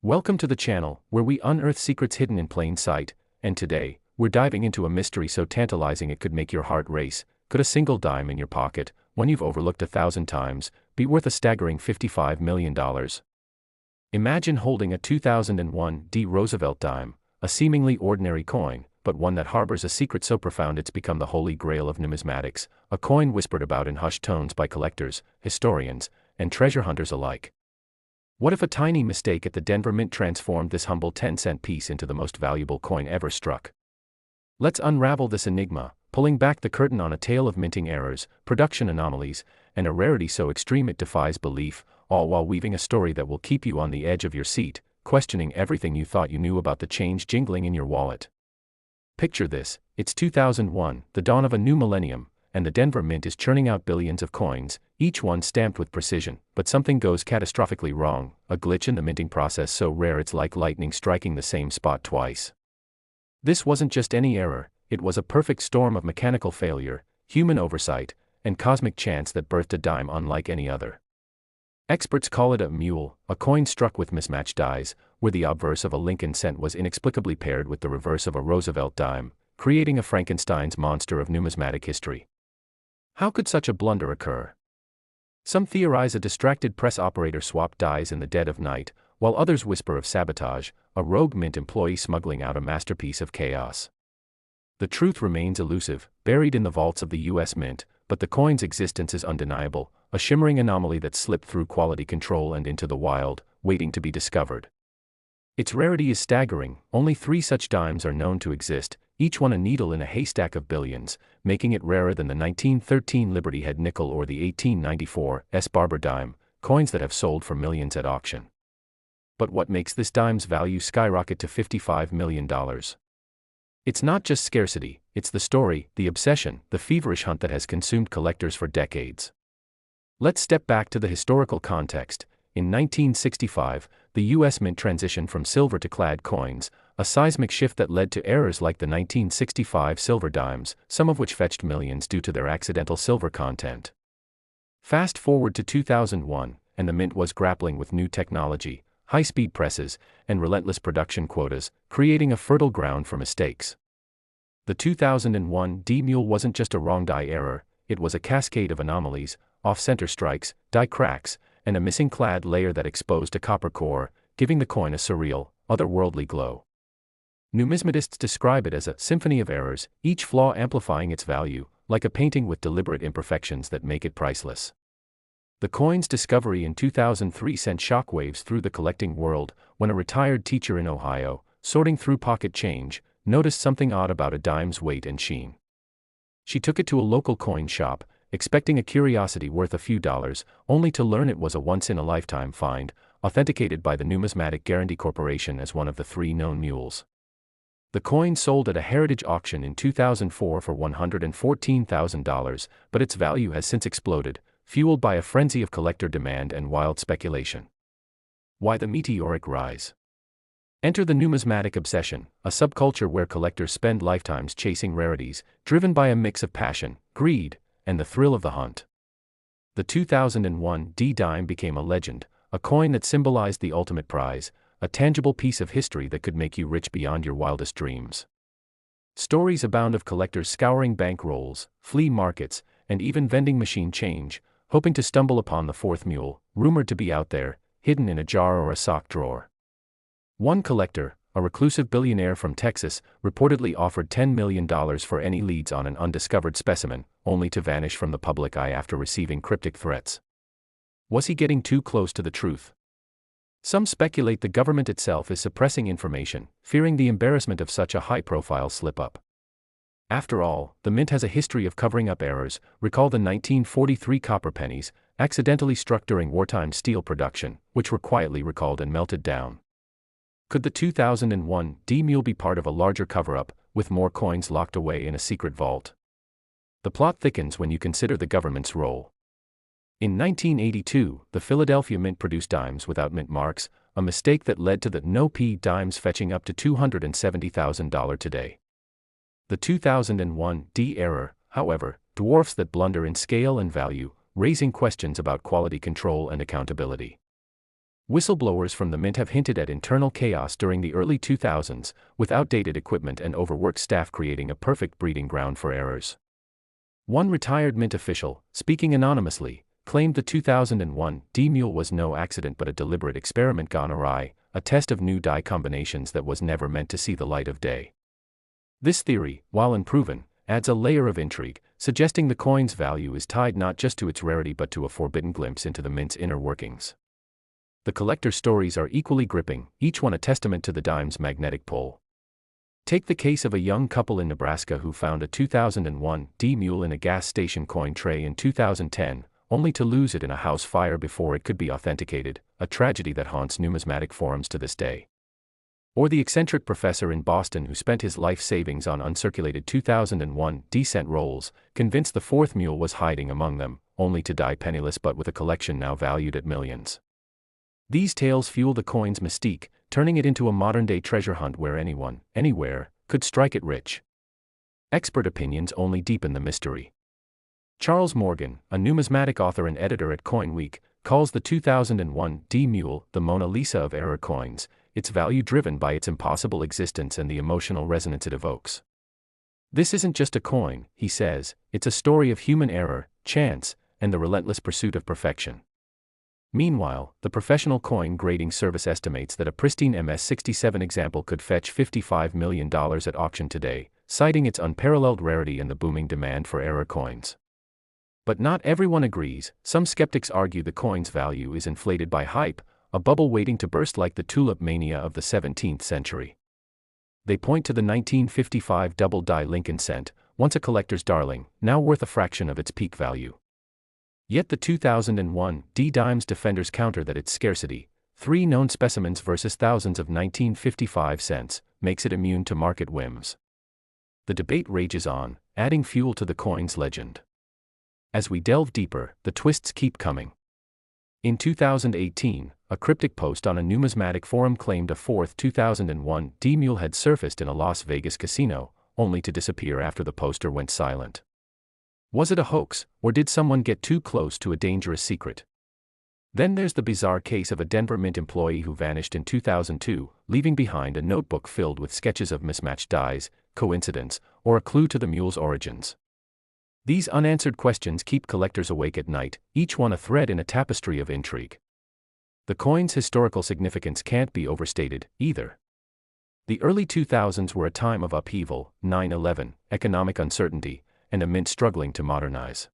Welcome to the channel, where we unearth secrets hidden in plain sight, and today, we're diving into a mystery so tantalizing it could make your heart race. Could a single dime in your pocket, one you've overlooked 1,000 times, be worth a staggering $55 million? Imagine holding a 2001 D. Roosevelt dime, a seemingly ordinary coin, but one that harbors a secret so profound it's become the holy grail of numismatics, a coin whispered about in hushed tones by collectors, historians, and treasure hunters alike. What if a tiny mistake at the Denver Mint transformed this humble 10-cent piece into the most valuable coin ever struck? Let's unravel this enigma, pulling back the curtain on a tale of minting errors, production anomalies, and a rarity so extreme it defies belief, all while weaving a story that will keep you on the edge of your seat, questioning everything you thought you knew about the change jingling in your wallet. Picture this: it's 2001, the dawn of a new millennium, and the Denver Mint is churning out billions of coins, each one stamped with precision, but something goes catastrophically wrong, a glitch in the minting process so rare it's like lightning striking the same spot twice. This wasn't just any error, it was a perfect storm of mechanical failure, human oversight, and cosmic chance that birthed a dime unlike any other. Experts call it a mule, a coin struck with mismatched dies, where the obverse of a Lincoln cent was inexplicably paired with the reverse of a Roosevelt dime, creating a Frankenstein's monster of numismatic history. How could such a blunder occur? Some theorize a distracted press operator swapped dies in the dead of night, while others whisper of sabotage, a rogue mint employee smuggling out a masterpiece of chaos. The truth remains elusive, buried in the vaults of the U.S. Mint, but the coin's existence is undeniable, a shimmering anomaly that slipped through quality control and into the wild, waiting to be discovered. Its rarity is staggering, only 3 such dimes are known to exist, each one a needle in a haystack of billions, making it rarer than the 1913 Liberty Head nickel or the 1894 S. Barber dime, coins that have sold for millions at auction. But what makes this dime's value skyrocket to $55 million? It's not just scarcity, it's the story, the obsession, the feverish hunt that has consumed collectors for decades. Let's step back to the historical context. In 1965, the U.S. Mint transitioned from silver to clad coins, a seismic shift that led to errors like the 1965 silver dimes, some of which fetched millions due to their accidental silver content. Fast forward to 2001, and the Mint was grappling with new technology, high-speed presses, and relentless production quotas, creating a fertile ground for mistakes. The 2001 D-Mule wasn't just a wrong die error, it was a cascade of anomalies, off-center strikes, die cracks, and a missing clad layer that exposed a copper core, giving the coin a surreal, otherworldly glow. Numismatists describe it as a symphony of errors, each flaw amplifying its value, like a painting with deliberate imperfections that make it priceless. The coin's discovery in 2003 sent shockwaves through the collecting world, when a retired teacher in Ohio, sorting through pocket change, noticed something odd about a dime's weight and sheen. She took it to a local coin shop, expecting a curiosity worth a few dollars, only to learn it was a once-in-a-lifetime find, authenticated by the Numismatic Guarantee Corporation as one of the 3 known mules. The coin sold at a heritage auction in 2004 for $114,000, but its value has since exploded, fueled by a frenzy of collector demand and wild speculation. Why the meteoric rise? Enter the numismatic obsession, a subculture where collectors spend lifetimes chasing rarities, driven by a mix of passion, greed, and the thrill of the hunt. The 2001 D-Dime became a legend, a coin that symbolized the ultimate prize, a tangible piece of history that could make you rich beyond your wildest dreams. Stories abound of collectors scouring bank rolls, flea markets, and even vending machine change, hoping to stumble upon the 4th mule, rumored to be out there, hidden in a jar or a sock drawer. One collector, a reclusive billionaire from Texas, reportedly offered $10 million for any leads on an undiscovered specimen, only to vanish from the public eye after receiving cryptic threats. Was he getting too close to the truth? Some speculate the government itself is suppressing information, fearing the embarrassment of such a high-profile slip-up. After all, the Mint has a history of covering up errors. Recall the 1943 copper pennies, accidentally struck during wartime steel production, which were quietly recalled and melted down. Could the 2001 D-Mule be part of a larger cover-up, with more coins locked away in a secret vault? The plot thickens when you consider the government's role. In 1982, the Philadelphia Mint produced dimes without mint marks, a mistake that led to the no-P dimes fetching up to $270,000 today. The 2001 D error, however, dwarfs that blunder in scale and value, raising questions about quality control and accountability. Whistleblowers from the mint have hinted at internal chaos during the early 2000s, with outdated equipment and overworked staff creating a perfect breeding ground for errors. One retired mint official, speaking anonymously, claimed the 2001 D-Mule was no accident but a deliberate experiment gone awry, a test of new die combinations that was never meant to see the light of day. This theory, while unproven, adds a layer of intrigue, suggesting the coin's value is tied not just to its rarity but to a forbidden glimpse into the mint's inner workings. The collector's stories are equally gripping, each one a testament to the dime's magnetic pull. Take the case of a young couple in Nebraska who found a 2001 D-Mule in a gas station coin tray in 2010, only to lose it in a house fire before it could be authenticated, a tragedy that haunts numismatic forums to this day. Or the eccentric professor in Boston who spent his life savings on uncirculated 2001 D-cent rolls, convinced the fourth mule was hiding among them, only to die penniless but with a collection now valued at millions. These tales fuel the coin's mystique, turning it into a modern-day treasure hunt where anyone, anywhere, could strike it rich. Expert opinions only deepen the mystery. Charles Morgan, a numismatic author and editor at Coin Week, calls the 2001 D-Mule the Mona Lisa of RareCoins, its value driven by its impossible existence and the emotional resonance it evokes. This isn't just a coin, he says, it's a story of human error, chance, and the relentless pursuit of perfection. Meanwhile, the professional coin grading service estimates that a pristine MS-67 example could fetch $55 million at auction today, citing its unparalleled rarity and the booming demand for RareCoins. But not everyone agrees. Some skeptics argue the coin's value is inflated by hype, a bubble waiting to burst like the tulip mania of the 17th century. They point to the 1955 double-die Lincoln cent, once a collector's darling, now worth a fraction of its peak value. Yet the 2001 D-Dime's defenders counter that its scarcity, 3 known specimens versus thousands of 1955 cents, makes it immune to market whims. The debate rages on, adding fuel to the coin's legend. As we delve deeper, the twists keep coming. In 2018, a cryptic post on a numismatic forum claimed a fourth 2001 D-Mule had surfaced in a Las Vegas casino, only to disappear after the poster went silent. Was it a hoax, or did someone get too close to a dangerous secret? Then there's the bizarre case of a Denver Mint employee who vanished in 2002, leaving behind a notebook filled with sketches of mismatched dies, coincidence, or a clue to the mule's origins. These unanswered questions keep collectors awake at night, each one a thread in a tapestry of intrigue. The coin's historical significance can't be overstated, either. The early 2000s were a time of upheaval, 9/11, economic uncertainty, and a mint struggling to modernize.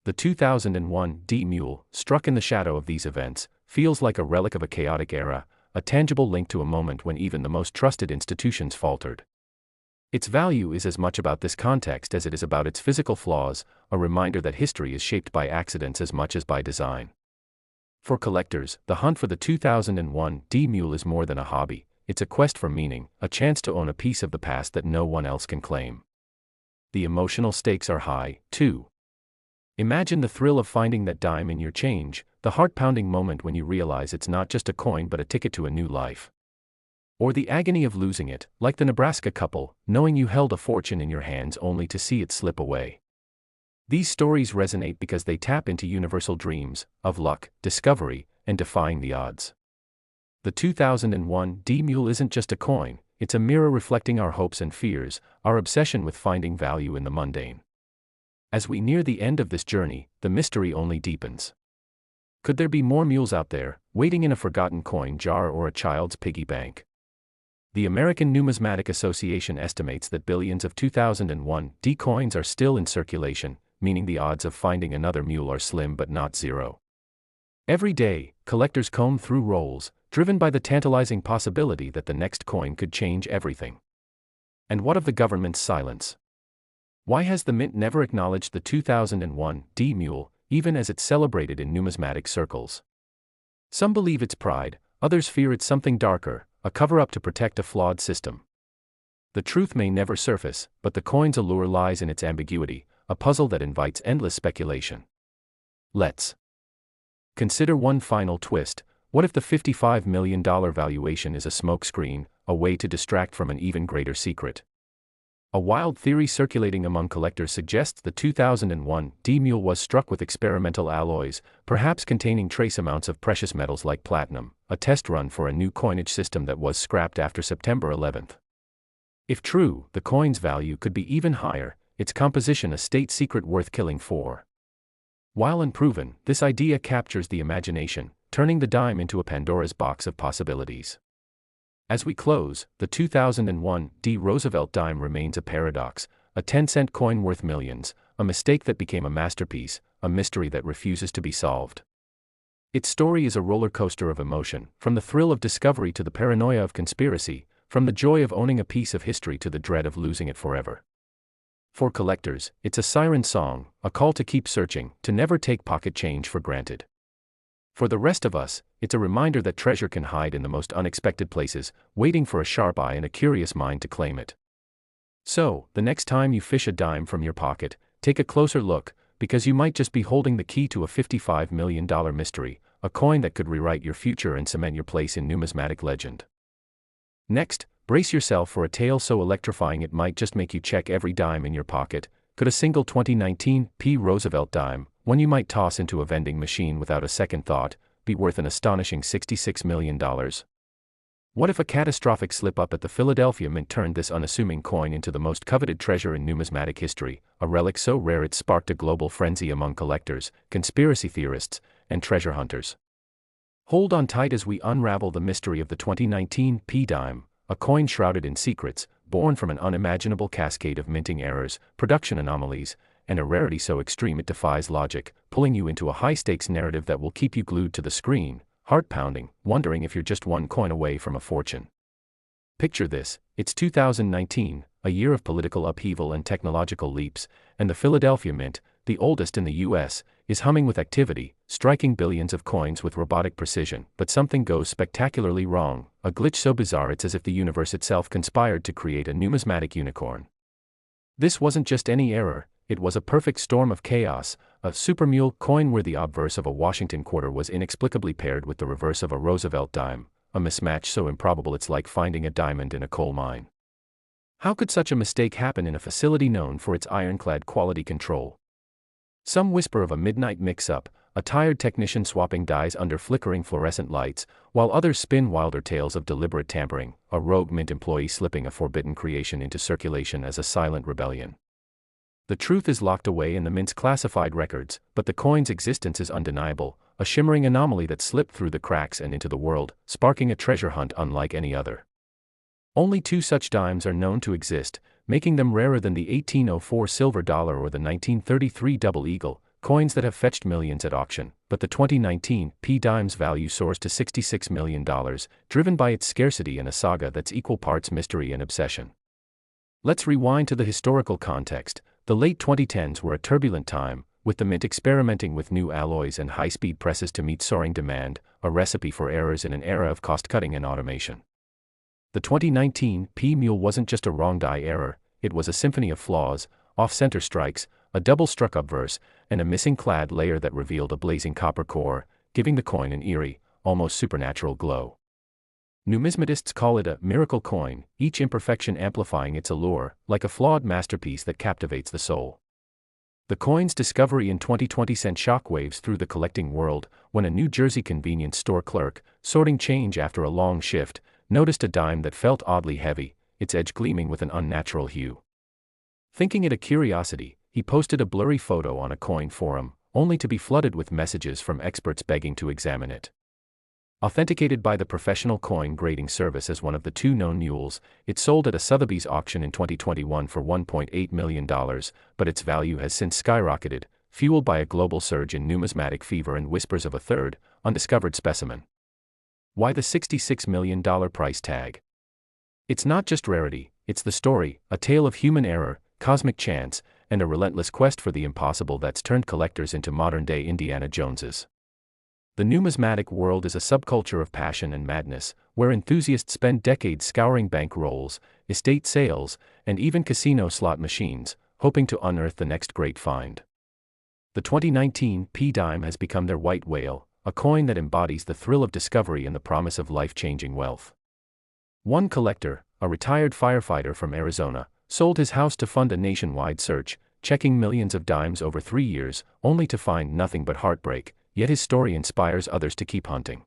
The 2001 D-Mule, struck in the shadow of these events, feels like a relic of a chaotic era, a tangible link to a moment when even the most trusted institutions faltered. Its value is as much about this context as it is about its physical flaws, a reminder that history is shaped by accidents as much as by design. For collectors, the hunt for the 2001 D-Mule is more than a hobby, it's a quest for meaning, a chance to own a piece of the past that no one else can claim. The emotional stakes are high, too. Imagine the thrill of finding that dime in your change, the heart-pounding moment when you realize it's not just a coin but a ticket to a new life. Or the agony of losing it, like the Nebraska couple, knowing you held a fortune in your hands only to see it slip away. These stories resonate because they tap into universal dreams, of luck, discovery, and defying the odds. The 2001 D-Mule isn't just a coin, it's a mirror reflecting our hopes and fears, our obsession with finding value in the mundane. As we near the end of this journey, the mystery only deepens. Could there be more mules out there, waiting in a forgotten coin jar or a child's piggy bank? The American Numismatic Association estimates that billions of 2001 D coins are still in circulation, meaning the odds of finding another mule are slim but not zero. Every day, collectors comb through rolls, driven by the tantalizing possibility that the next coin could change everything. And what of the government's silence? Why has the mint never acknowledged the 2001 D-Mule, even as it's celebrated in numismatic circles? Some believe it's pride, others fear it's something darker, a cover-up to protect a flawed system. The truth may never surface, but the coin's allure lies in its ambiguity, a puzzle that invites endless speculation. Let's consider one final twist. What if the $55 million valuation is a smokescreen, a way to distract from an even greater secret? A wild theory circulating among collectors suggests the 2001 D mule was struck with experimental alloys, perhaps containing trace amounts of precious metals like platinum, a test run for a new coinage system that was scrapped after September 11. If true, the coin's value could be even higher, its composition a state secret worth killing for. While unproven, this idea captures the imagination, turning the dime into a Pandora's box of possibilities. As we close, the 2001 D Roosevelt dime remains a paradox, a 10-cent coin worth millions, a mistake that became a masterpiece, a mystery that refuses to be solved. Its story is a roller coaster of emotion, from the thrill of discovery to the paranoia of conspiracy, from the joy of owning a piece of history to the dread of losing it forever. For collectors, it's a siren song, a call to keep searching, to never take pocket change for granted. For the rest of us, it's a reminder that treasure can hide in the most unexpected places, waiting for a sharp eye and a curious mind to claim it. So, the next time you fish a dime from your pocket, take a closer look, because you might just be holding the key to a $55 million mystery, a coin that could rewrite your future and cement your place in numismatic legend. Next, brace yourself for a tale so electrifying it might just make you check every dime in your pocket. Could a single 2019 P. Roosevelt dime, one you might toss into a vending machine without a second thought, be worth an astonishing $66 million? What if a catastrophic slip-up at the Philadelphia Mint turned this unassuming coin into the most coveted treasure in numismatic history, a relic so rare it sparked a global frenzy among collectors, conspiracy theorists, and treasure hunters? Hold on tight as we unravel the mystery of the 2019 P dime, a coin shrouded in secrets, born from an unimaginable cascade of minting errors, production anomalies, and a rarity so extreme it defies logic, pulling you into a high-stakes narrative that will keep you glued to the screen, heart-pounding, wondering if you're just one coin away from a fortune. Picture this, it's 2019, a year of political upheaval and technological leaps, and the Philadelphia Mint, the oldest in the US, is humming with activity, striking billions of coins with robotic precision, but something goes spectacularly wrong, a glitch so bizarre it's as if the universe itself conspired to create a numismatic unicorn. This wasn't just any error, it was a perfect storm of chaos, a supermule coin where the obverse of a Washington quarter was inexplicably paired with the reverse of a Roosevelt dime, a mismatch so improbable it's like finding a diamond in a coal mine. How could such a mistake happen in a facility known for its ironclad quality control? Some whisper of a midnight mix-up, a tired technician swapping dies under flickering fluorescent lights, while others spin wilder tales of deliberate tampering, a rogue Mint employee slipping a forbidden creation into circulation as a silent rebellion. The truth is locked away in the Mint's classified records, but the coin's existence is undeniable, a shimmering anomaly that slipped through the cracks and into the world, sparking a treasure hunt unlike any other. Only 2 such dimes are known to exist, making them rarer than the 1804 silver dollar or the 1933 double eagle, coins that have fetched millions at auction, but the 2019 P dime's value soars to $66 million, driven by its scarcity and a saga that's equal parts mystery and obsession. Let's rewind to the historical context. The late 2010s were a turbulent time, with the Mint experimenting with new alloys and high-speed presses to meet soaring demand, a recipe for errors in an era of cost-cutting and automation. The 2019 P mule wasn't just a wrong die error, it was a symphony of flaws, off-center strikes, a double-struck obverse, and a missing clad layer that revealed a blazing copper core, giving the coin an eerie, almost supernatural glow. Numismatists call it a miracle coin, each imperfection amplifying its allure, like a flawed masterpiece that captivates the soul. The coin's discovery in 2020 sent shockwaves through the collecting world, when a New Jersey convenience store clerk, sorting change after a long shift, noticed a dime that felt oddly heavy, its edge gleaming with an unnatural hue. Thinking it a curiosity, he posted a blurry photo on a coin forum, only to be flooded with messages from experts begging to examine it. Authenticated by the professional coin grading service as one of the 2 known mules, it sold at a Sotheby's auction in 2021 for $1.8 million, but its value has since skyrocketed, fueled by a global surge in numismatic fever and whispers of a third, undiscovered specimen. Why the $66 million price tag? It's not just rarity, it's the story, a tale of human error, cosmic chance, and a relentless quest for the impossible that's turned collectors into modern-day Indiana Joneses. The numismatic world is a subculture of passion and madness, where enthusiasts spend decades scouring bank rolls, estate sales, and even casino slot machines, hoping to unearth the next great find. The 2019 P dime has become their white whale, a coin that embodies the thrill of discovery and the promise of life-changing wealth. One collector, a retired firefighter from Arizona, sold his house to fund a nationwide search, checking millions of dimes over 3 years, only to find nothing but heartbreak, yet his story inspires others to keep hunting.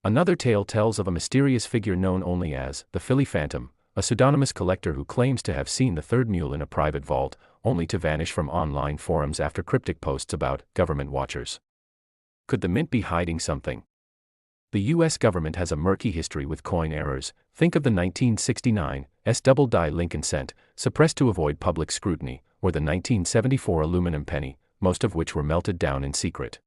Another tale tells of a mysterious figure known only as the Philly Phantom, a pseudonymous collector who claims to have seen the third mule in a private vault, only to vanish from online forums after cryptic posts about government watchers. Could the mint be hiding something? The US government has a murky history with coin errors. Think of the 1969 double die Lincoln cent, suppressed to avoid public scrutiny, or the 1974 aluminum penny, most of which were melted down in secret.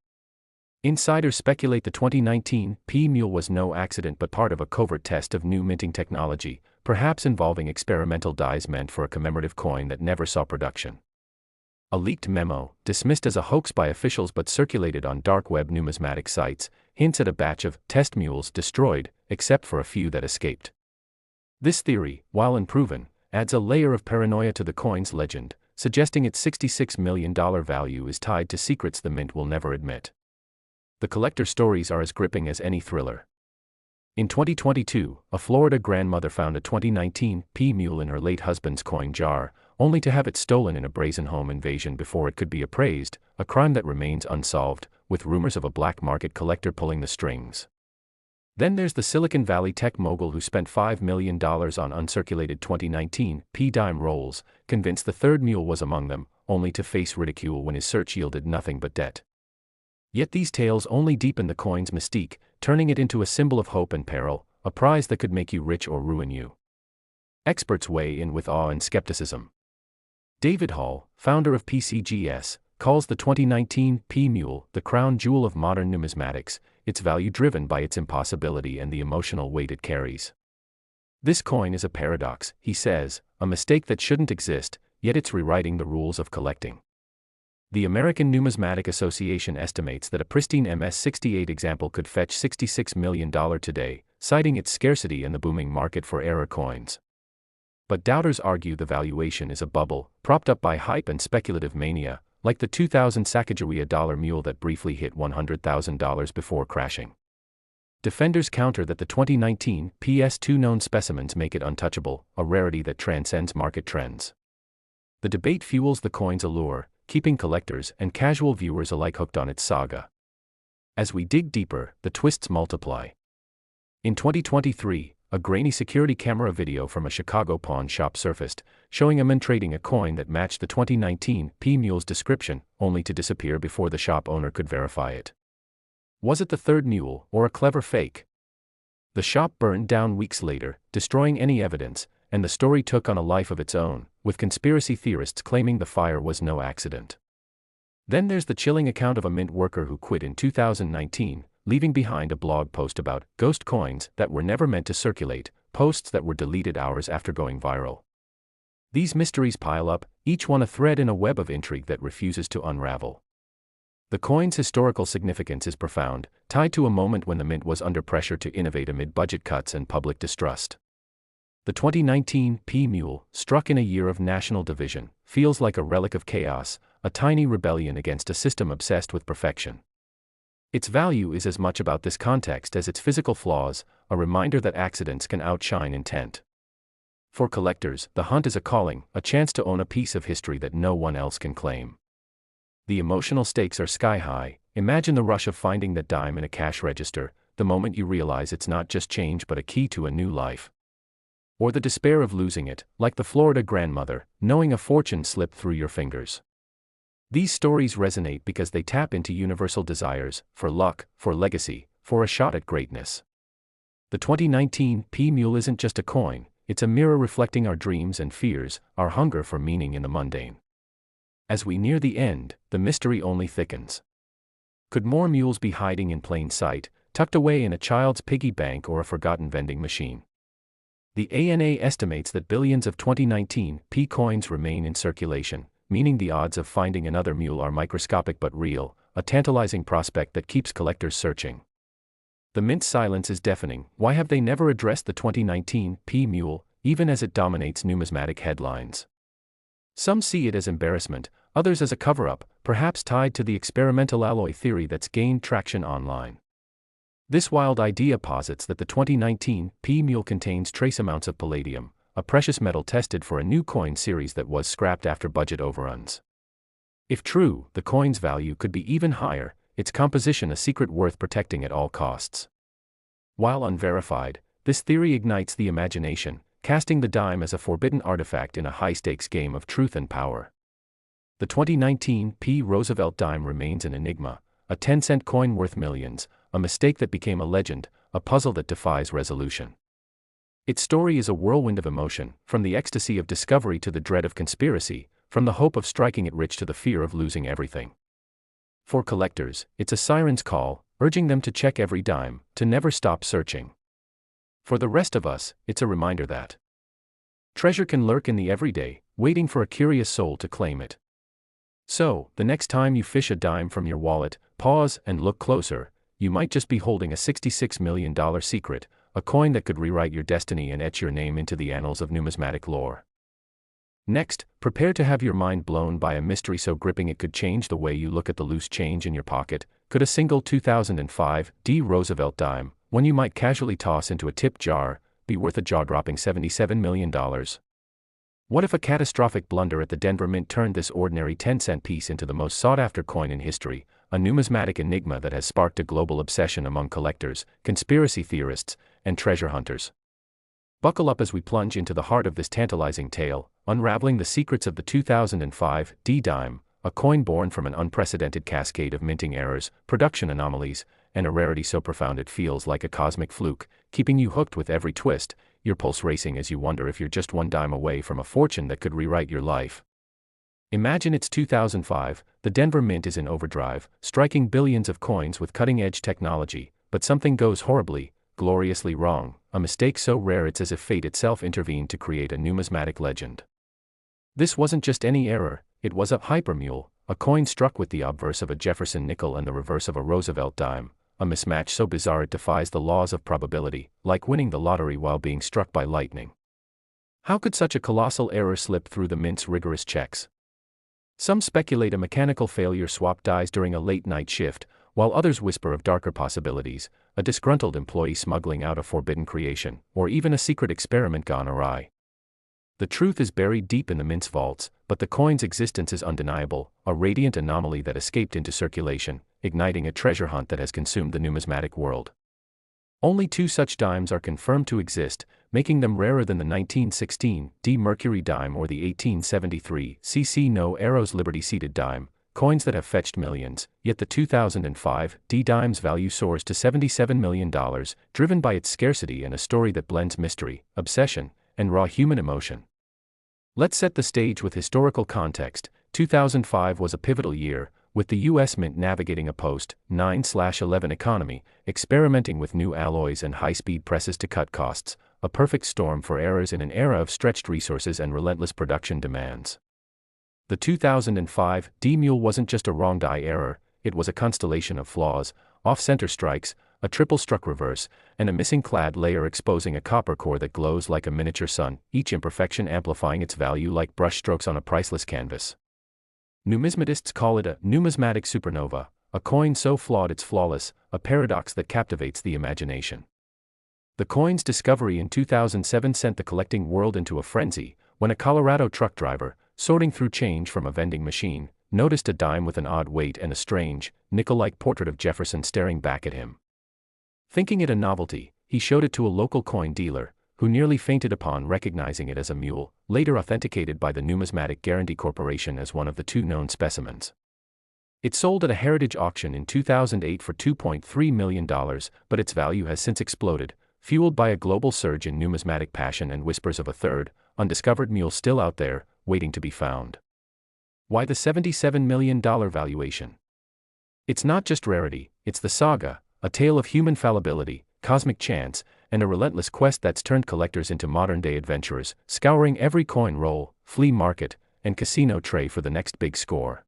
Insiders speculate the 2019 P-Mule was no accident but part of a covert test of new minting technology, perhaps involving experimental dies meant for a commemorative coin that never saw production. A leaked memo, dismissed as a hoax by officials but circulated on dark web numismatic sites, hints at a batch of test mules destroyed, except for a few that escaped. This theory, while unproven, adds a layer of paranoia to the coin's legend, suggesting its $66 million value is tied to secrets the mint will never admit. The collector stories are as gripping as any thriller. In 2022, a Florida grandmother found a 2019 P-Mule in her late husband's coin jar, only to have it stolen in a brazen home invasion before it could be appraised, a crime that remains unsolved, with rumors of a black market collector pulling the strings. Then there's the Silicon Valley tech mogul who spent $5 million on uncirculated 2019 P-dime rolls, convinced the third mule was among them, only to face ridicule when his search yielded nothing but debt. Yet these tales only deepen the coin's mystique, turning it into a symbol of hope and peril, a prize that could make you rich or ruin you. Experts weigh in with awe and skepticism. David Hall, founder of PCGS, calls the 2019 P-Mule the crown jewel of modern numismatics, its value driven by its impossibility and the emotional weight it carries. This coin is a paradox, he says, a mistake that shouldn't exist, yet it's rewriting the rules of collecting. The American Numismatic Association estimates that a pristine MS-68 example could fetch $66 million today, citing its scarcity and the booming market for error coins. But doubters argue the valuation is a bubble, propped up by hype and speculative mania, like the 2000 Sacagawea dollar mule that briefly hit $100,000 before crashing. Defenders counter that the 2019 PS2 known specimens make it untouchable, a rarity that transcends market trends. The debate fuels the coin's allure, keeping collectors and casual viewers alike hooked on its saga. As we dig deeper, the twists multiply. In 2023, a grainy security camera video from a Chicago pawn shop surfaced, showing a man trading a coin that matched the 2019 P-Mule's description, only to disappear before the shop owner could verify it. Was it the third mule, or a clever fake? The shop burned down weeks later, destroying any evidence, and the story took on a life of its own, with conspiracy theorists claiming the fire was no accident. Then there's the chilling account of a mint worker who quit in 2019, leaving behind a blog post about ghost coins that were never meant to circulate, posts that were deleted hours after going viral. These mysteries pile up, each one a thread in a web of intrigue that refuses to unravel. The coin's historical significance is profound, tied to a moment when the mint was under pressure to innovate amid budget cuts and public distrust. The 2019 P-Mule, struck in a year of national division, feels like a relic of chaos, a tiny rebellion against a system obsessed with perfection. Its value is as much about this context as its physical flaws, a reminder that accidents can outshine intent. For collectors, the hunt is a calling, a chance to own a piece of history that no one else can claim. The emotional stakes are sky high. Imagine the rush of finding that dime in a cash register, the moment you realize it's not just change but a key to a new life. Or the despair of losing it, like the Florida grandmother, knowing a fortune slipped through your fingers. These stories resonate because they tap into universal desires, for luck, for legacy, for a shot at greatness. The 2019 P-Mule isn't just a coin, it's a mirror reflecting our dreams and fears, our hunger for meaning in the mundane. As we near the end, the mystery only thickens. Could more mules be hiding in plain sight, tucked away in a child's piggy bank or a forgotten vending machine? The ANA estimates that billions of 2019 P coins remain in circulation, meaning the odds of finding another mule are microscopic but real, a tantalizing prospect that keeps collectors searching. The mint's silence is deafening. Why have they never addressed the 2019 P-Mule, even as it dominates numismatic headlines? Some see it as embarrassment, others as a cover-up, perhaps tied to the experimental alloy theory that's gained traction online. This wild idea posits that the 2019 P-Mule contains trace amounts of palladium, a precious metal tested for a new coin series that was scrapped after budget overruns. If true, the coin's value could be even higher, its composition a secret worth protecting at all costs. While unverified, this theory ignites the imagination, casting the dime as a forbidden artifact in a high-stakes game of truth and power. The 2019 P. Roosevelt dime remains an enigma, a 10-cent coin worth millions, a mistake that became a legend, a puzzle that defies resolution. Its story is a whirlwind of emotion, from the ecstasy of discovery to the dread of conspiracy, from the hope of striking it rich to the fear of losing everything. For collectors, it's a siren's call, urging them to check every dime, to never stop searching. For the rest of us, it's a reminder that treasure can lurk in the everyday, waiting for a curious soul to claim it. So, the next time you fish a dime from your wallet, pause and look closer. You might just be holding a $66 million secret, a coin that could rewrite your destiny and etch your name into the annals of numismatic lore. Next, prepare to have your mind blown by a mystery so gripping it could change the way you look at the loose change in your pocket. Could a single 2005 D. Roosevelt dime, one you might casually toss into a tip jar, be worth a jaw-dropping $77 million? What if a catastrophic blunder at the Denver Mint turned this ordinary 10-cent piece into the most sought-after coin in history, a numismatic enigma that has sparked a global obsession among collectors, conspiracy theorists, and treasure hunters? Buckle up as we plunge into the heart of this tantalizing tale, unraveling the secrets of the 2005 D dime, a coin born from an unprecedented cascade of minting errors, production anomalies, and a rarity so profound it feels like a cosmic fluke, keeping you hooked with every twist, your pulse racing as you wonder if you're just one dime away from a fortune that could rewrite your life. Imagine it's 2005, the Denver Mint is in overdrive, striking billions of coins with cutting-edge technology, but something goes horribly, gloriously wrong, a mistake so rare it's as if fate itself intervened to create a numismatic legend. This wasn't just any error, it was a hypermule, a coin struck with the obverse of a Jefferson nickel and the reverse of a Roosevelt dime, a mismatch so bizarre it defies the laws of probability, like winning the lottery while being struck by lightning. How could such a colossal error slip through the Mint's rigorous checks? Some speculate a mechanical failure swapped dies during a late-night shift, while others whisper of darker possibilities, a disgruntled employee smuggling out a forbidden creation, or even a secret experiment gone awry. The truth is buried deep in the Mint's vaults, but the coin's existence is undeniable, a radiant anomaly that escaped into circulation, igniting a treasure hunt that has consumed the numismatic world. Only 2 such dimes are confirmed to exist, making them rarer than the 1916 D Mercury dime or the 1873 CC No Arrows Liberty-seated dime, coins that have fetched millions, yet the 2005 D dime's value soars to $77 million, driven by its scarcity and a story that blends mystery, obsession, and raw human emotion. Let's set the stage with historical context. 2005 was a pivotal year, with the U.S. Mint navigating a post-9/11 economy, experimenting with new alloys and high-speed presses to cut costs, a perfect storm for errors in an era of stretched resources and relentless production demands. The 2005 D Mule wasn't just a wrong die error, it was a constellation of flaws, off-center strikes, a triple-struck reverse, and a missing clad layer exposing a copper core that glows like a miniature sun, each imperfection amplifying its value like brushstrokes on a priceless canvas. Numismatists call it a numismatic supernova, a coin so flawed it's flawless, a paradox that captivates the imagination. The coin's discovery in 2007 sent the collecting world into a frenzy, when a Colorado truck driver, sorting through change from a vending machine, noticed a dime with an odd weight and a strange, nickel-like portrait of Jefferson staring back at him. Thinking it a novelty, he showed it to a local coin dealer, who nearly fainted upon recognizing it as a mule, later authenticated by the Numismatic Guarantee Corporation as one of the 2 known specimens. It sold at a heritage auction in 2008 for $2.3 million, but its value has since exploded, fueled by a global surge in numismatic passion and whispers of a third, undiscovered mule still out there, waiting to be found. Why the $77 million valuation? It's not just rarity, it's the saga, a tale of human fallibility, cosmic chance, and a relentless quest that's turned collectors into modern-day adventurers, scouring every coin roll, flea market, and casino tray for the next big score.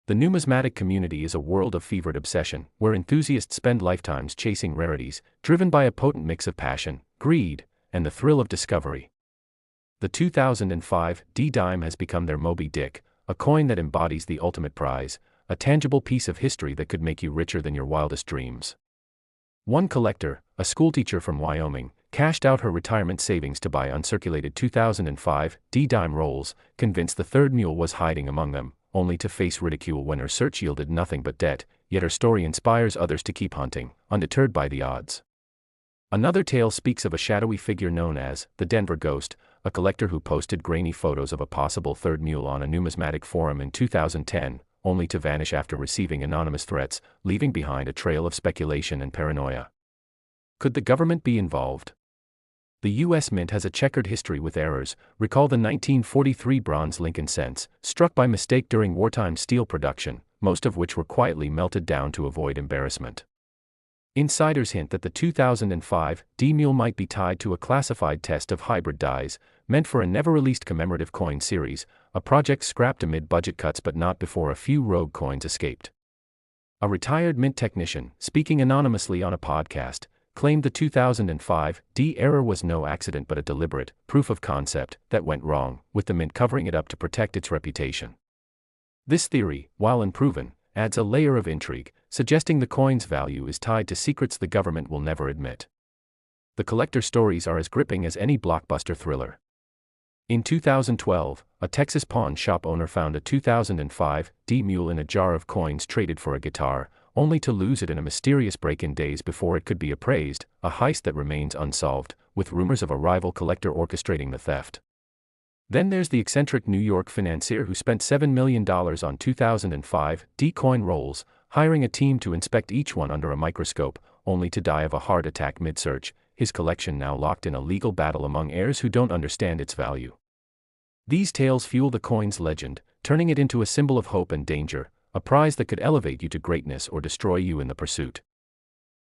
The numismatic community is a world of fevered obsession, where enthusiasts spend lifetimes chasing rarities, driven by a potent mix of passion, greed, and the thrill of discovery. The 2005 D dime has become their Moby Dick, a coin that embodies the ultimate prize, a tangible piece of history that could make you richer than your wildest dreams. One collector, a schoolteacher from Wyoming, cashed out her retirement savings to buy uncirculated 2005 D-dime rolls, convinced the third mule was hiding among them, only to face ridicule when her search yielded nothing but debt, yet her story inspires others to keep hunting, undeterred by the odds. Another tale speaks of a shadowy figure known as the Denver Ghost, a collector who posted grainy photos of a possible third mule on a numismatic forum in 2010, only to vanish after receiving anonymous threats, leaving behind a trail of speculation and paranoia. Could the government be involved? The U.S. Mint has a checkered history with errors. Recall the 1943 bronze Lincoln cents, struck by mistake during wartime steel production, most of which were quietly melted down to avoid embarrassment. Insiders hint that the 2005 D-mule might be tied to a classified test of hybrid dies, meant for a never-released commemorative coin series, a project scrapped amid budget cuts but not before a few rogue coins escaped. A retired Mint technician, speaking anonymously on a podcast, claimed the 2005 D error was no accident but a deliberate proof of concept that went wrong, with the Mint covering it up to protect its reputation. This theory, while unproven, adds a layer of intrigue, suggesting the coin's value is tied to secrets the government will never admit. The collector stories are as gripping as any blockbuster thriller. In 2012, a Texas pawn shop owner found a 2005 D-mule in a jar of coins traded for a guitar, only to lose it in a mysterious break-in days before it could be appraised, a heist that remains unsolved, with rumors of a rival collector orchestrating the theft. Then there's the eccentric New York financier who spent $7 million on 2005 D-coin rolls, hiring a team to inspect each one under a microscope, only to die of a heart attack mid-search, his collection now locked in a legal battle among heirs who don't understand its value. These tales fuel the coin's legend, turning it into a symbol of hope and danger, a prize that could elevate you to greatness or destroy you in the pursuit.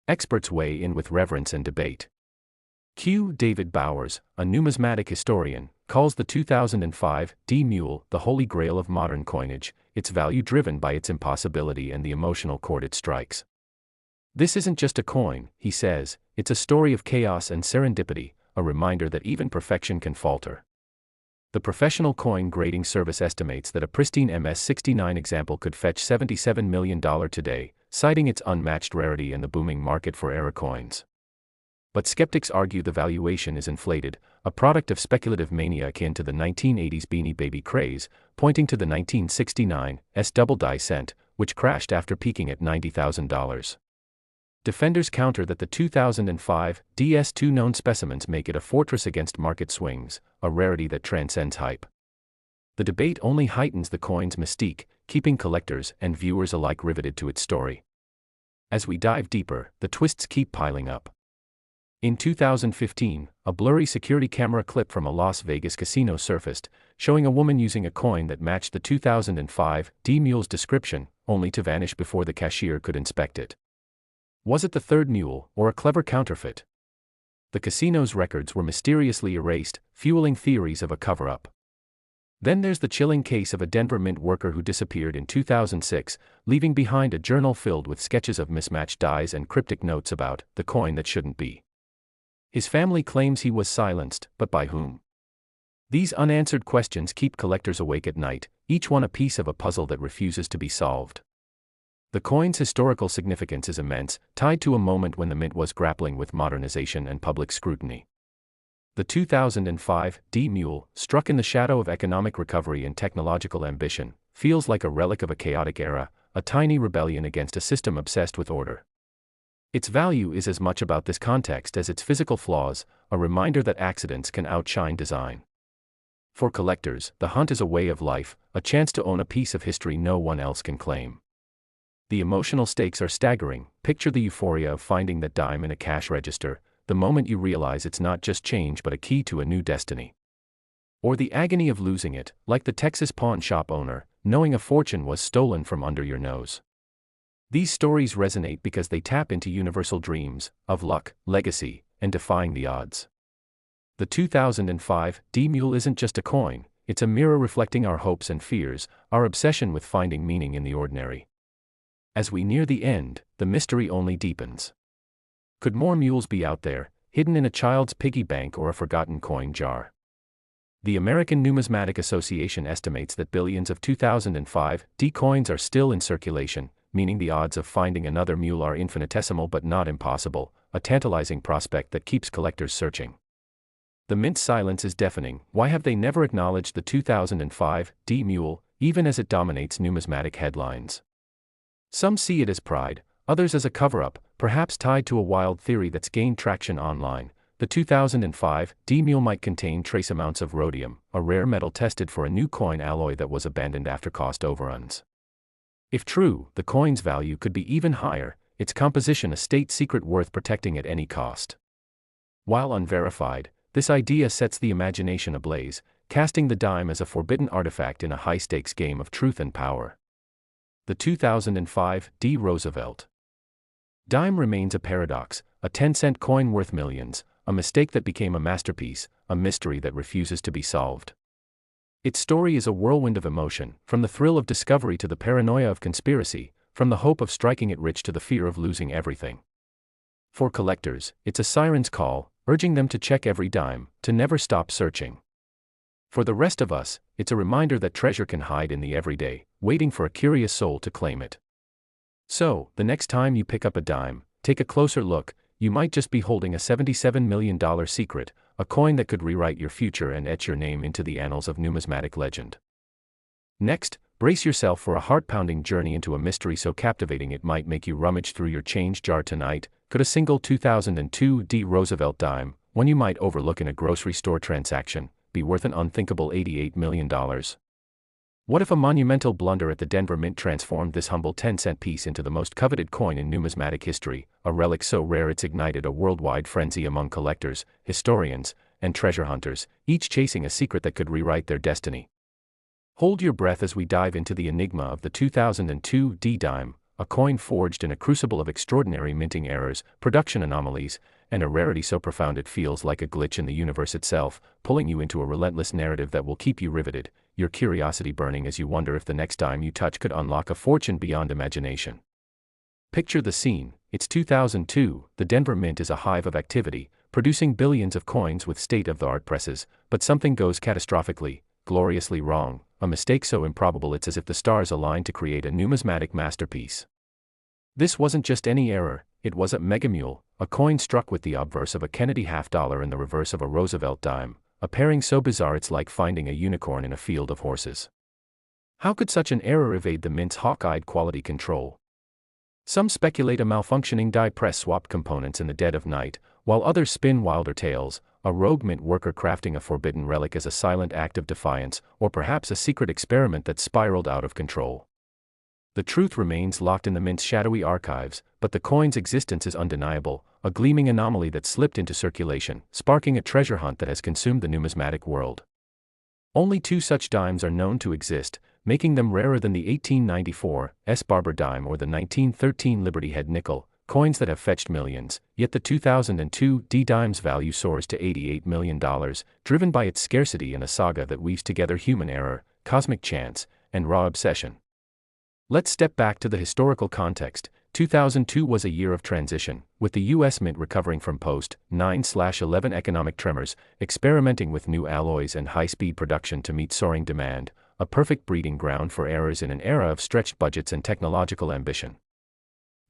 Experts weigh in with reverence and debate. Q. David Bowers, a numismatic historian, calls the 2005 D-mule the holy grail of modern coinage, its value driven by its impossibility and the emotional chord it strikes. This isn't just a coin, he says, it's a story of chaos and serendipity, a reminder that even perfection can falter. The professional coin grading service estimates that a pristine MS-69 example could fetch $77 million today, citing its unmatched rarity and the booming market for RareCoins. But skeptics argue the valuation is inflated, a product of speculative mania akin to the 1980s Beanie Baby craze, pointing to the 1969's double die cent, which crashed after peaking at $90,000. Defenders counter that the 2005 DS2 known specimens make it a fortress against market swings, a rarity that transcends hype. The debate only heightens the coin's mystique, keeping collectors and viewers alike riveted to its story. As we dive deeper, the twists keep piling up. In 2015, a blurry security camera clip from a Las Vegas casino surfaced, showing a woman using a coin that matched the 2005 D-mule's description, only to vanish before the cashier could inspect it. Was it the third mule, or a clever counterfeit? The casino's records were mysteriously erased, fueling theories of a cover-up. Then there's the chilling case of a Denver Mint worker who disappeared in 2006, leaving behind a journal filled with sketches of mismatched dies and cryptic notes about the coin that shouldn't be. His family claims he was silenced, but by whom? These unanswered questions keep collectors awake at night, each one a piece of a puzzle that refuses to be solved. The coin's historical significance is immense, tied to a moment when the Mint was grappling with modernization and public scrutiny. The 2005 D-mule, struck in the shadow of economic recovery and technological ambition, feels like a relic of a chaotic era, a tiny rebellion against a system obsessed with order. Its value is as much about this context as its physical flaws, a reminder that accidents can outshine design. For collectors, the hunt is a way of life, a chance to own a piece of history no one else can claim. The emotional stakes are staggering. Picture the euphoria of finding that dime in a cash register, the moment you realize it's not just change but a key to a new destiny. Or the agony of losing it, like the Texas pawn shop owner, knowing a fortune was stolen from under your nose. These stories resonate because they tap into universal dreams of luck, legacy, and defying the odds. The 2005 D-mule isn't just a coin, it's a mirror reflecting our hopes and fears, our obsession with finding meaning in the ordinary. As we near the end, the mystery only deepens. Could more mules be out there, hidden in a child's piggy bank or a forgotten coin jar? The American Numismatic Association estimates that billions of 2005 D coins are still in circulation, meaning the odds of finding another mule are infinitesimal but not impossible, a tantalizing prospect that keeps collectors searching. The mint's silence is deafening. Why have they never acknowledged the 2005 D Mule, even as it dominates numismatic headlines? Some see it as pride, others as a cover-up, perhaps tied to a wild theory that's gained traction online. The 2005 D Mule might contain trace amounts of rhodium, a rare metal tested for a new coin alloy that was abandoned after cost overruns. If true, the coin's value could be even higher, its composition a state secret worth protecting at any cost. While unverified, this idea sets the imagination ablaze, casting the dime as a forbidden artifact in a high-stakes game of truth and power. The 2005 D Roosevelt dime remains a paradox, a 10-cent coin worth millions, a mistake that became a masterpiece, a mystery that refuses to be solved. Its story is a whirlwind of emotion, from the thrill of discovery to the paranoia of conspiracy, from the hope of striking it rich to the fear of losing everything. For collectors, it's a siren's call, urging them to check every dime, to never stop searching. For the rest of us, it's a reminder that treasure can hide in the everyday, waiting for a curious soul to claim it. So, the next time you pick up a dime, take a closer look. You might just be holding a $77 million secret, a coin that could rewrite your future and etch your name into the annals of numismatic legend. Next, brace yourself for a heart-pounding journey into a mystery so captivating it might make you rummage through your change jar tonight. Could a single 2002 D Roosevelt dime, one you might overlook in a grocery store transaction, be worth an unthinkable $88 million? What if a monumental blunder at the Denver Mint transformed this humble 10-cent piece into the most coveted coin in numismatic history, a relic so rare it's ignited a worldwide frenzy among collectors, historians, and treasure hunters, each chasing a secret that could rewrite their destiny? Hold your breath as we dive into the enigma of the 2002 D dime, a coin forged in a crucible of extraordinary minting errors, production anomalies, and a rarity so profound it feels like a glitch in the universe itself, pulling you into a relentless narrative that will keep you riveted, your curiosity burning as you wonder if the next dime you touch could unlock a fortune beyond imagination. Picture the scene. It's 2002, the Denver Mint is a hive of activity, producing billions of coins with state-of-the-art presses, but something goes catastrophically, gloriously wrong, a mistake so improbable it's as if the stars aligned to create a numismatic masterpiece. This wasn't just any error, it was a megamule, a coin struck with the obverse of a Kennedy half-dollar and the reverse of a Roosevelt dime, a pairing so bizarre it's like finding a unicorn in a field of horses. How could such an error evade the Mint's hawk-eyed quality control? Some speculate a malfunctioning die press swapped components in the dead of night, while others spin wilder tales, a rogue Mint worker crafting a forbidden relic as a silent act of defiance, or perhaps a secret experiment that spiraled out of control. The truth remains locked in the Mint's shadowy archives, but the coin's existence is undeniable, a gleaming anomaly that slipped into circulation, sparking a treasure hunt that has consumed the numismatic world. Only two such dimes are known to exist, making them rarer than the 1894 S. Barber dime or the 1913 Liberty Head nickel, coins that have fetched millions, yet the 2002 D dime's value soars to $88 million, driven by its scarcity and a saga that weaves together human error, cosmic chance, and raw obsession. Let's step back to the historical context. 2002 was a year of transition, with the U.S. Mint recovering from post-9/11 economic tremors, experimenting with new alloys and high-speed production to meet soaring demand, a perfect breeding ground for errors in an era of stretched budgets and technological ambition.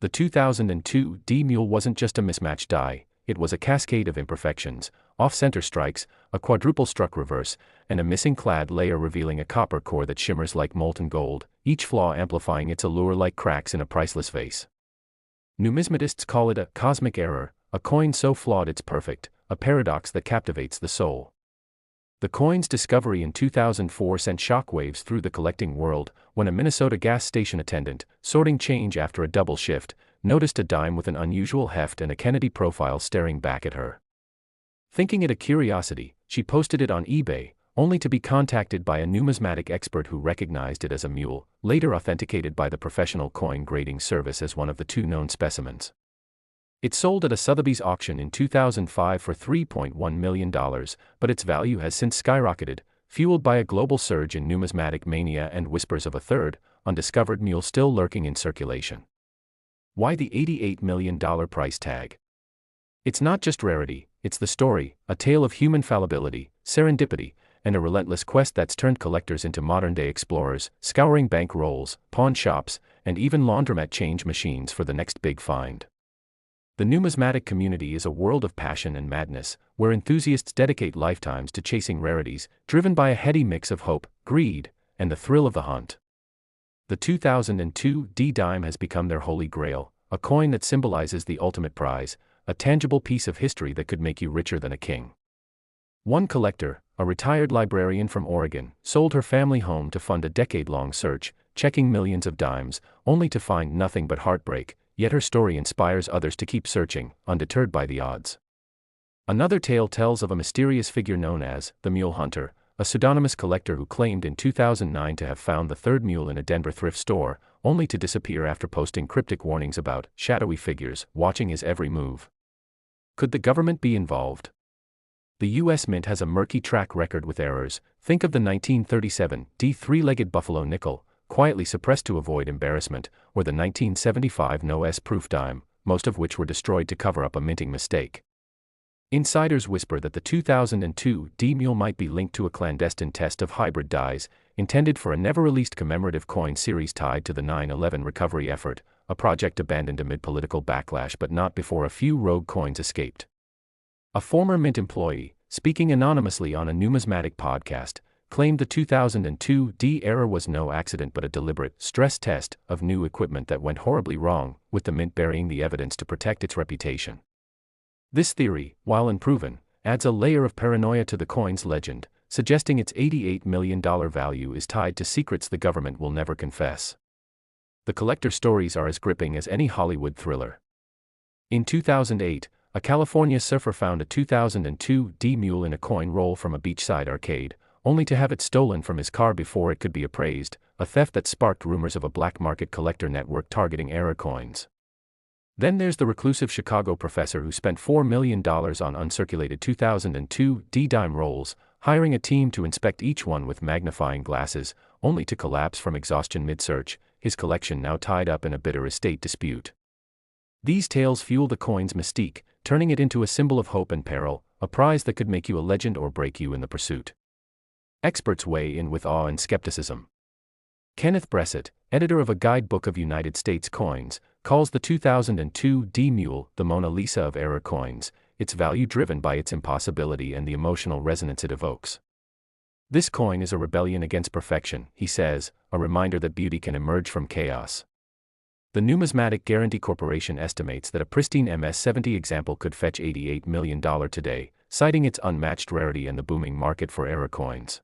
The 2002 D Mule wasn't just a mismatched die, it was a cascade of imperfections, off-center strikes, a quadruple-struck reverse, and a missing clad layer revealing a copper core that shimmers like molten gold, each flaw amplifying its allure like cracks in a priceless vase. Numismatists call it a cosmic error, a coin so flawed it's perfect, a paradox that captivates the soul. The coin's discovery in 2004 sent shockwaves through the collecting world, when a Minnesota gas station attendant, sorting change after a double shift, noticed a dime with an unusual heft and a Kennedy profile staring back at her. Thinking it a curiosity, she posted it on eBay, only to be contacted by a numismatic expert who recognized it as a mule, later authenticated by the professional coin grading service as one of the two known specimens. It sold at a Sotheby's auction in 2005 for $3.1 million, but its value has since skyrocketed, fueled by a global surge in numismatic mania and whispers of a third, undiscovered mule still lurking in circulation. Why the $88 million price tag? It's not just rarity, it's the story, a tale of human fallibility, serendipity, and a relentless quest that's turned collectors into modern-day explorers, scouring bank rolls, pawn shops, and even laundromat change machines for the next big find. The numismatic community is a world of passion and madness, where enthusiasts dedicate lifetimes to chasing rarities, driven by a heady mix of hope, greed, and the thrill of the hunt. The 2002 D-dime has become their holy grail, a coin that symbolizes the ultimate prize, a tangible piece of history that could make you richer than a king. One collector, a retired librarian from Oregon, sold her family home to fund a decade-long search, checking millions of dimes, only to find nothing but heartbreak, yet her story inspires others to keep searching, undeterred by the odds. Another tale tells of a mysterious figure known as the Mule Hunter, a pseudonymous collector who claimed in 2009 to have found the third mule in a Denver thrift store, only to disappear after posting cryptic warnings about shadowy figures watching his every move. Could the government be involved? The U.S. Mint has a murky track record with errors. Think of the 1937 D three-legged buffalo nickel, quietly suppressed to avoid embarrassment, or the 1975 no-S proof dime, most of which were destroyed to cover up a minting mistake. Insiders whisper that the 2002 D-mule might be linked to a clandestine test of hybrid dies, intended for a never-released commemorative coin series tied to the 9/11 recovery effort, a project abandoned amid political backlash but not before a few rogue coins escaped. A former Mint employee, speaking anonymously on a numismatic podcast, claimed the 2002 D error was no accident but a deliberate stress test of new equipment that went horribly wrong, with the Mint burying the evidence to protect its reputation. This theory, while unproven, adds a layer of paranoia to the coin's legend, suggesting its $88 million value is tied to secrets the government will never confess. The collector stories are as gripping as any Hollywood thriller. In 2008, a California surfer found a 2002 D-mule in a coin roll from a beachside arcade, only to have it stolen from his car before it could be appraised, a theft that sparked rumors of a black market collector network targeting RareCoins. Then there's the reclusive Chicago professor who spent $4 million on uncirculated 2002 D-dime rolls, hiring a team to inspect each one with magnifying glasses, only to collapse from exhaustion mid-search, his collection now tied up in a bitter estate dispute. These tales fuel the coin's mystique, turning it into a symbol of hope and peril, a prize that could make you a legend or break you in the pursuit. Experts weigh in with awe and skepticism. Kenneth Bressett, editor of a guidebook of United States coins, calls the 2002 D-mule the Mona Lisa of RareCoins, its value driven by its impossibility and the emotional resonance it evokes. This coin is a rebellion against perfection, he says, a reminder that beauty can emerge from chaos. The Numismatic Guarantee Corporation estimates that a pristine MS-70 example could fetch $88 million today, citing its unmatched rarity and the booming market for RareCoins.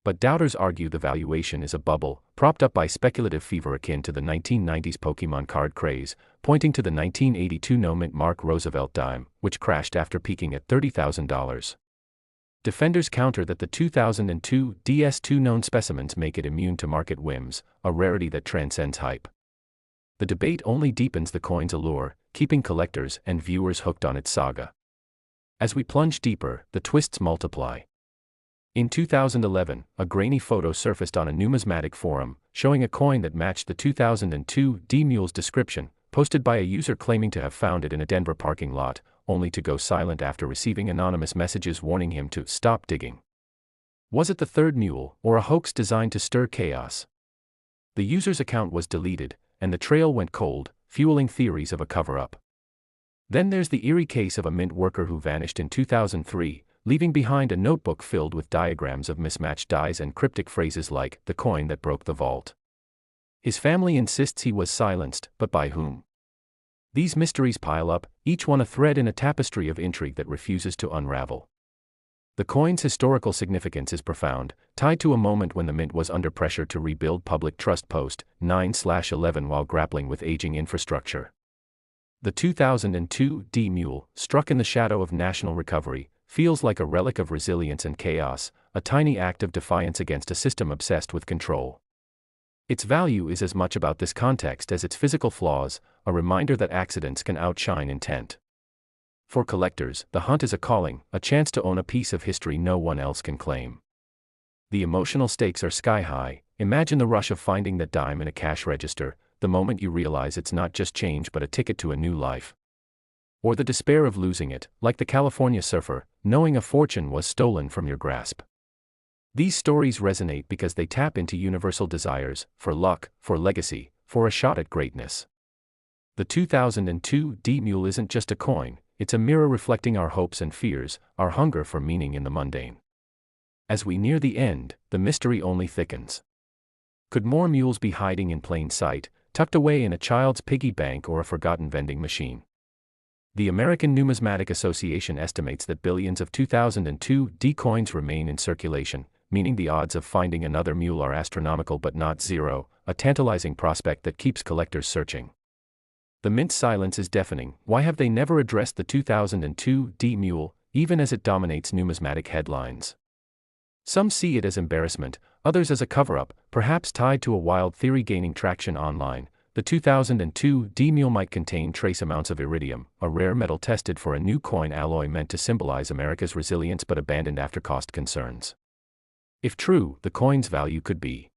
But doubters argue the valuation is a bubble, propped up by speculative fever akin to the 1990s Pokemon card craze, pointing to the 1982 no-mint Mark Roosevelt dime, which crashed after peaking at $30,000. Defenders counter that the 2002 DS2 known specimens make it immune to market whims, a rarity that transcends hype. The debate only deepens the coin's allure, keeping collectors and viewers hooked on its saga. As we plunge deeper, the twists multiply. In 2011, a grainy photo surfaced on a numismatic forum, showing a coin that matched the 2002 D-mule's description, posted by a user claiming to have found it in a Denver parking lot, only to go silent after receiving anonymous messages warning him to stop digging. Was it the third mule, or a hoax designed to stir chaos? The user's account was deleted, and the trail went cold, fueling theories of a cover-up. Then there's the eerie case of a Mint worker who vanished in 2003, leaving behind a notebook filled with diagrams of mismatched dies and cryptic phrases like, "the coin that broke the vault." His family insists he was silenced, but by whom? These mysteries pile up, each one a thread in a tapestry of intrigue that refuses to unravel. The coin's historical significance is profound, tied to a moment when the Mint was under pressure to rebuild public trust post 9/11 while grappling with aging infrastructure. The 2002 D-mule, struck in the shadow of national recovery, feels like a relic of resilience and chaos, a tiny act of defiance against a system obsessed with control. Its value is as much about this context as its physical flaws, a reminder that accidents can outshine intent. For collectors, the hunt is a calling, a chance to own a piece of history no one else can claim. The emotional stakes are sky high. Imagine the rush of finding that dime in a cash register, the moment you realize it's not just change but a ticket to a new life. Or the despair of losing it, like the California surfer, knowing a fortune was stolen from your grasp. These stories resonate because they tap into universal desires, for luck, for legacy, for a shot at greatness. The 2002 D Mule isn't just a coin, it's a mirror reflecting our hopes and fears, our hunger for meaning in the mundane. As we near the end, the mystery only thickens. Could more mules be hiding in plain sight, tucked away in a child's piggy bank or a forgotten vending machine? The American Numismatic Association estimates that billions of 2002 D coins remain in circulation, meaning the odds of finding another mule are astronomical but not zero, a tantalizing prospect that keeps collectors searching. The mint's silence is deafening. Why have they never addressed the 2002 D mule, even as it dominates numismatic headlines? Some see it as embarrassment, others as a cover-up, perhaps tied to a wild theory gaining traction online. The 2002 D mule might contain trace amounts of iridium, a rare metal tested for a new coin alloy meant to symbolize America's resilience but abandoned after cost concerns. If true, the coin's value could be